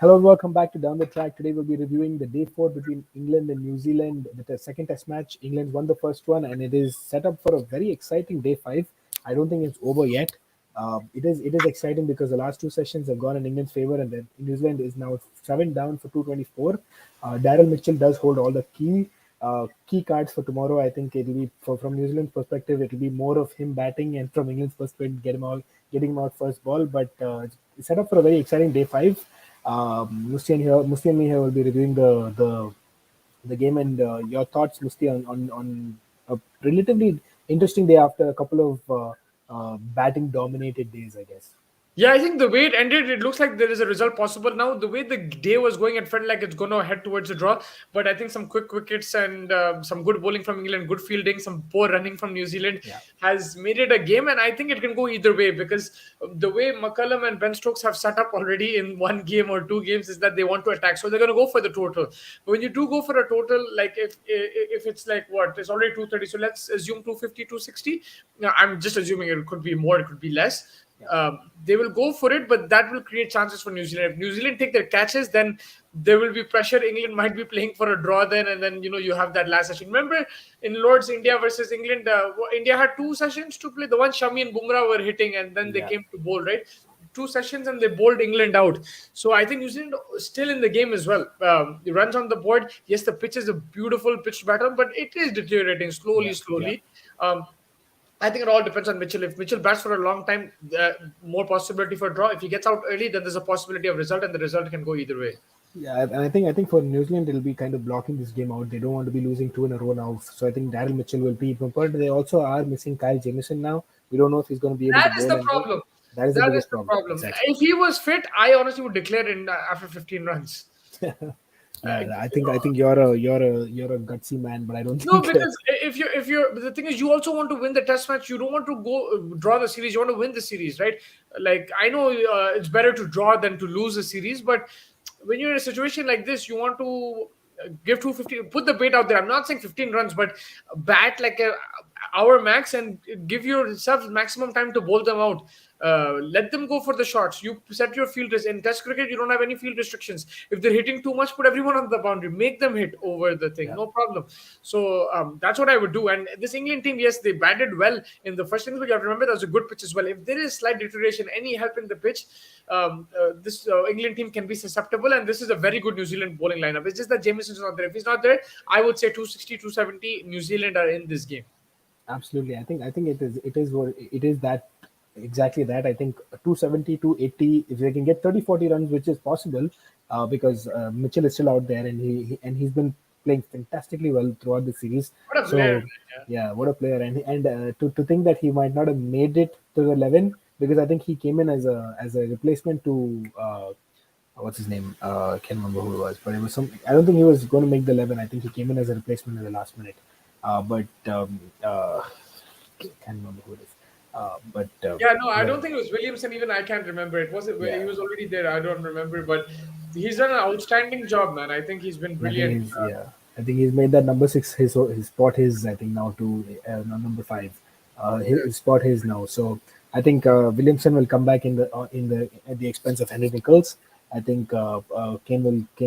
Hello and welcome back to Down the Track. Today we'll be reviewing the day four between England and New Zealand. The second test match. England won the first one, and it is set up for a very exciting day five. I don't think it's over yet. It is exciting because the last two sessions have gone in England's favour, and then New Zealand is now 7 down for 224. Daryl Mitchell does hold all the key cards for tomorrow. I think it'll be from New Zealand's perspective, it'll be more of him batting, and from England's perspective, getting him out first ball. But it's set up for a very exciting day five. Musti and me here will be reviewing the game and your thoughts, Musti, on a relatively interesting day after a couple of batting dominated days, I guess. Yeah, I think the way it ended, it looks like there is a result possible now. The way the day was going, it felt like it's going to head towards a draw. But I think some quick wickets and some good bowling from England, good fielding, some poor running from New Zealand Yeah. has made it a game. And I think it can go either way because the way McCullum and Ben Stokes have set up already in one game or two games is that they want to attack. So they're going to go for the total. But when you do go for a total, like if it's like what, it's already 230. So let's assume 250, 260. Now, I'm just assuming it could be more, it could be less. They will go for it, but that will create chances for New Zealand. If New Zealand take their catches, then there will be pressure. England might be playing for a draw then, and then you have that last session. Remember in Lords, India versus England, India had two sessions to play. The one Shami and Bumrah were hitting, and then they Yeah. came to bowl, right? Two sessions and they bowled England out. So I think New Zealand still in the game as well. The runs on the board. Yes, the pitch is a beautiful pitch pattern, but it is deteriorating slowly, Yeah. Yeah. slowly. Um, I think it all depends on Mitchell. If Mitchell bats for a long time, more possibility for a draw. If he gets out early, then there's a possibility of result, and the result can go either way. Yeah, and I think for New Zealand it'll be kind of blocking this game out. They don't want to be losing two in a row now. So I think Daryl Mitchell will be prepared. They also are missing Kyle Jamieson now. We don't know if he's going to be able to That is bowl the and bowl. problem. That is the That is biggest the problem. problem. Exactly. If he was fit, I honestly would declare in after 15 runs. Uh, Yeah, I think you're a gutsy man, but I don't No, think. because if you're the thing is you also want to win the test match. You don't want to go draw the series. You want to win the series, right? Like I know it's better to draw than to lose a series, but when you're in a situation like this, you want to give 250. Put the bait out there. I'm not saying 15 runs, but bat like a hour max and give yourself maximum time to bowl them out. Let them go for the shots. You set your field in Test cricket. You don't have any field restrictions. If they're hitting too much, put everyone on the boundary. Make them hit over the thing. Yeah. No problem. So that's what I would do. And this England team, yes, they batted well in the first innings, but you have to remember that was a good pitch as well. If there is slight deterioration, any help in the pitch, this England team can be susceptible. And this is a very good New Zealand bowling lineup. It's just that Jameson's not there. If he's not there, I would say 260, 270. New Zealand are in this game. Absolutely. I think it is what it is that exactly that. I think 270, 280, if they can get 30, 40 runs, which is possible, because Mitchell is still out there and he's been playing fantastically well throughout the series. What a player! So yeah, what a player. And to think that he might not have made it to the 11, because I think he came in as a replacement to what's his name? I can't remember who it was, but it was some. I don't think he was going to make the 11. I think he came in as a replacement in the last minute. But can't remember who it is. But Yeah, no, I yeah, don't think it was Williamson. Even I can't remember. It was he yeah, was already there. I don't remember, but he's done an outstanding job, man. I think he's been I think brilliant. he's yeah. I think he's made that number six his spot his. I think now to no, number five, Yeah. his spot his now. So I think Williamson will come back in the at the expense of Henry Nichols. I think Kane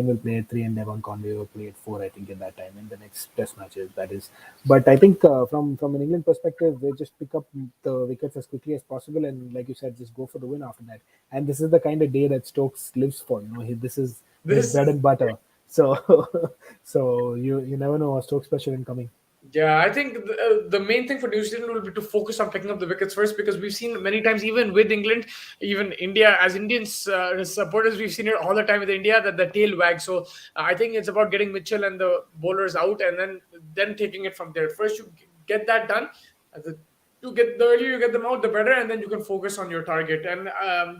will play at three and Devon Conway will play at four. I think in that time in the next Test matches. That is, but I think from an England perspective, they just pick up the wickets as quickly as possible and, like you said, just go for the win after that. And this is the kind of day that Stokes lives for. This is his This bread is and butter. So so you never know a Stokes special incoming. Yeah, I think the main thing for New Zealand will be to focus on picking up the wickets first because we've seen many times, even with England, even India, as Indians supporters, we've seen it all the time with India that the tail wags. So I think it's about getting Mitchell and the bowlers out and then taking it from there. First, you get that done. The earlier you get them out, the better, and then you can focus on your target. And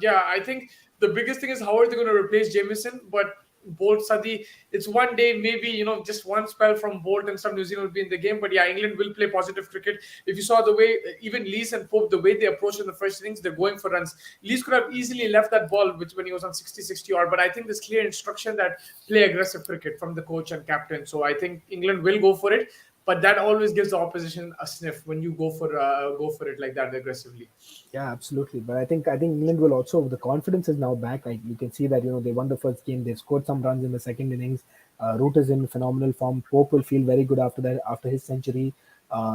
yeah, I think the biggest thing is how are they going to replace Jameson, but Bolt Sadi, it's one day, maybe, just one spell from Bolt and some New Zealand will be in the game. But yeah, England will play positive cricket. If you saw the way, even Lees and Pope, the way they approached in the first innings, they're going for runs. Lees could have easily left that ball which when he was on 60 odd, but I think there's clear instruction that play aggressive cricket from the coach and captain. So I think England will go for it. but that always gives the opposition a sniff when you go for it like that aggressively. Yeah, absolutely. But I think England will also, the confidence is now back. Like you can see that they won the first game. They scored some runs in the second innings. Root is in phenomenal form. Pope will feel very good after that, after his century.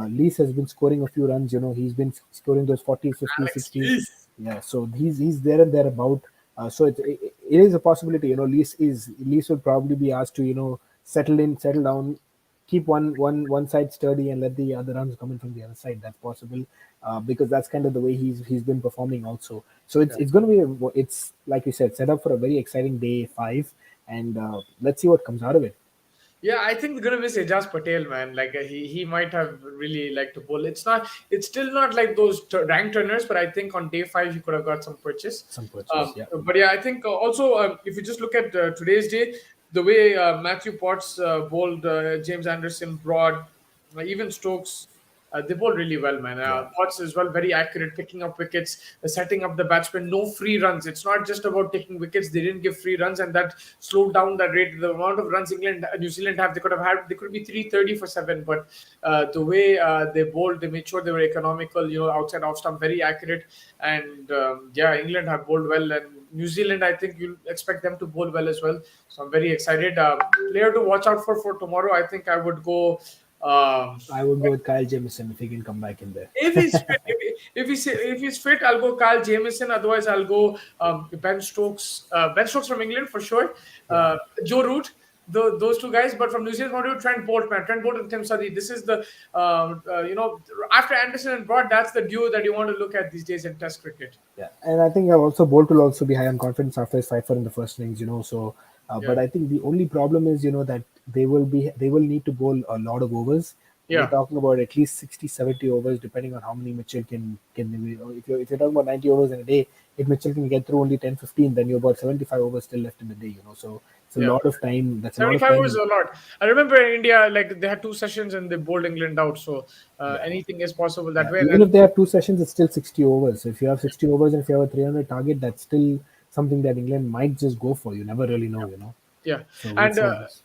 Lees has been scoring a few runs. He's been scoring those 40s, 50s, Alex 60s. Lees. Yeah, so he's there and thereabout. So it is a possibility. Lees will probably be asked to settle in, settle down, keep one side sturdy and let the other runs come in from the other side. That's possible, because that's kind of the way he's been performing also. So it's going to be it's like you said, set up for a very exciting day five, and let's see what comes out of it. Yeah, I think they're gonna miss Ejaz Patel, man. Like he might have really liked to bowl. It's still not like those rank turners, but I think on day five he could have got some purchase. Some purchase, yeah. But yeah, I think also if you just look at today's day, the way Matthew Potts bowled James Anderson, Broad, even Stokes. They bowl really well, man. Yeah. Potts as well, very accurate, picking up wickets, setting up the batsman. No free runs. It's not just about taking wickets. They didn't give free runs, and that slowed down that rate. The amount of runs New Zealand have, they could be 330 for seven. But the way they bowled, they made sure they were economical. Outside off stump, very accurate, and yeah, England have bowled well, and New Zealand, I think you'll expect them to bowl well as well. So I'm very excited. Player to watch out for tomorrow. I think I would go. Um, I would go with Kyle Jamieson if he can come back in there. if he's fit, if he's fit, I'll go Kyle Jamieson. Otherwise, I'll go Ben Stokes. Ben Stokes from England for sure. Yeah. Joe Root. Those two guys, but from New Zealand, what do Trent Bolt, man? Trent Bolt and Tim Southee. This is the after Anderson and Broad, that's the duo that you want to look at these days in Test cricket. Yeah, and I think also Bolt will also be high on confidence after his 5 for in the first innings. So, but Yeah. I think the only problem is that they will need to bowl a lot of overs. We're Yeah. talking about at least 60, 70 overs, depending on how many Mitchell can. If you're talking about 90 overs in a day, if Mitchell can get through only 10, 15, then you're about 75 overs still left in the day. So it's a Yeah. lot of time. That's a lot of 75 was time. a lot. I remember in India, like they had two sessions and they bowled England out. So Yeah. anything is possible that Yeah, way. even if they have two sessions, it's still 60 overs. So if you have 60 overs and if you have a 300 target, that's still something that England might just go for. You never really know. Yeah. So we'll And see how it is.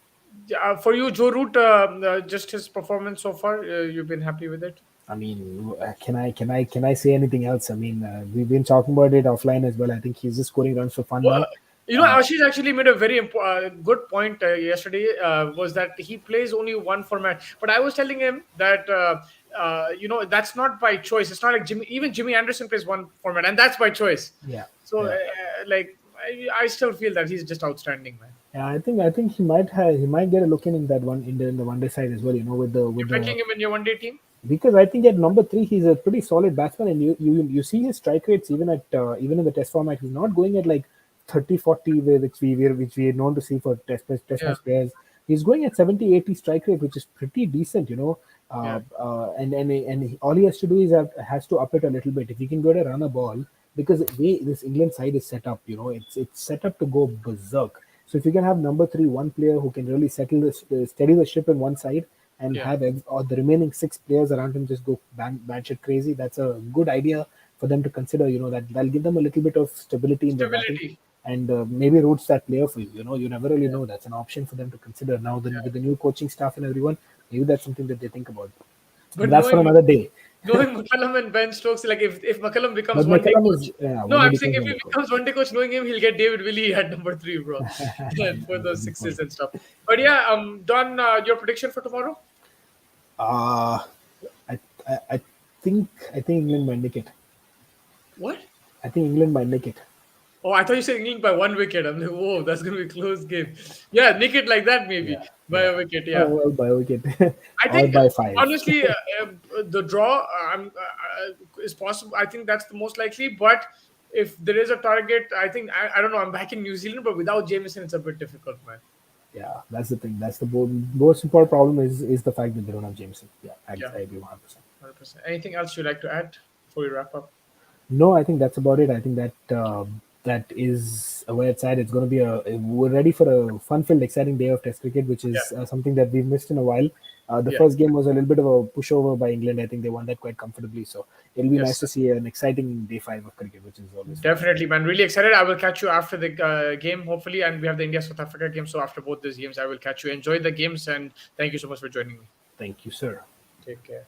yeah, for you, Joe Root, just his performance so far, you've been happy with it? I mean, can I say anything else? I mean, we've been talking about it offline as well. I think he's just scoring runs for fun Well, now. Uh, Ashish actually made a very good point yesterday. Was that he plays only one format? But I was telling him that that's not by choice. It's not like Jimmy Anderson plays one format, and that's by choice. yeah, So yeah, like I still feel that he's just outstanding, man. yeah. I think he might get a look in that one in the one day side as well. With the You're with the picking him in your one-day team? because I think at number three he's a pretty solid batsman, and you see his strike rates even in the test format. He's not going at like 30, 40, which we are known to see for test Yeah, match players. He's going at 70, 80 strike rate, which is pretty decent. yeah, All he has to do is has to up it a little bit. If he can go to run a ball, because the way this England side is set up, it's set up to go berserk. So if you can have number three, one player who can really steady the ship in one side, and yeah. have or the remaining six players around him just go batshit crazy. That's a good idea for them to consider. That'll give them a little bit of stability in their batting, Stability. and maybe Root's that player for you. You never really Yeah, know. That's an option for them to consider now. yeah. With the new coaching staff and everyone, maybe that's something that they think about. But But that's for another day. knowing McCullum and Ben Stokes, like if McCullum becomes But one day McCallum is coach, no, one day I'm saying becomes if one he day coach. becomes one day coach, knowing him, he'll get David Willey at number three, bro, and for those Good sixes point. and stuff. But yeah, Don, your prediction for tomorrow? Uh, I, I think England might nick it. What? I think England might nick it. Oh, I thought you said England by one wicket. I'm like, whoa, that's gonna be a close game. Yeah, nick it like that maybe Yeah, by yeah. a wicket. Oh, Yeah. well, by a wicket I or think by five. honestly, the draw is possible. I think that's the most likely. But if there is a target, I think I don't know. I'm back in New Zealand, but without Jameson, it's a bit difficult, man. Yeah, that's the thing. That's the most important problem is the fact that they don't have Jameson. Yeah, Yeah, I agree 100%. 100%. Anything else you'd like to add before we wrap up? No, I think that's about it. I think that is where it's at. It's going to be we're ready for a fun-filled, exciting day of Test cricket, which Yeah, is something that we've missed in a while. The yeah, first game was a little bit of a pushover by England. I think they won that quite comfortably. So it'll be nice yes. to see an exciting day five of cricket, which is always fun. Definitely, man. Really excited. I will catch you after the game, hopefully. And we have the India South Africa game. So after both these games, I will catch you. Enjoy the games. And thank you so much for joining me. Thank you, sir. Take care.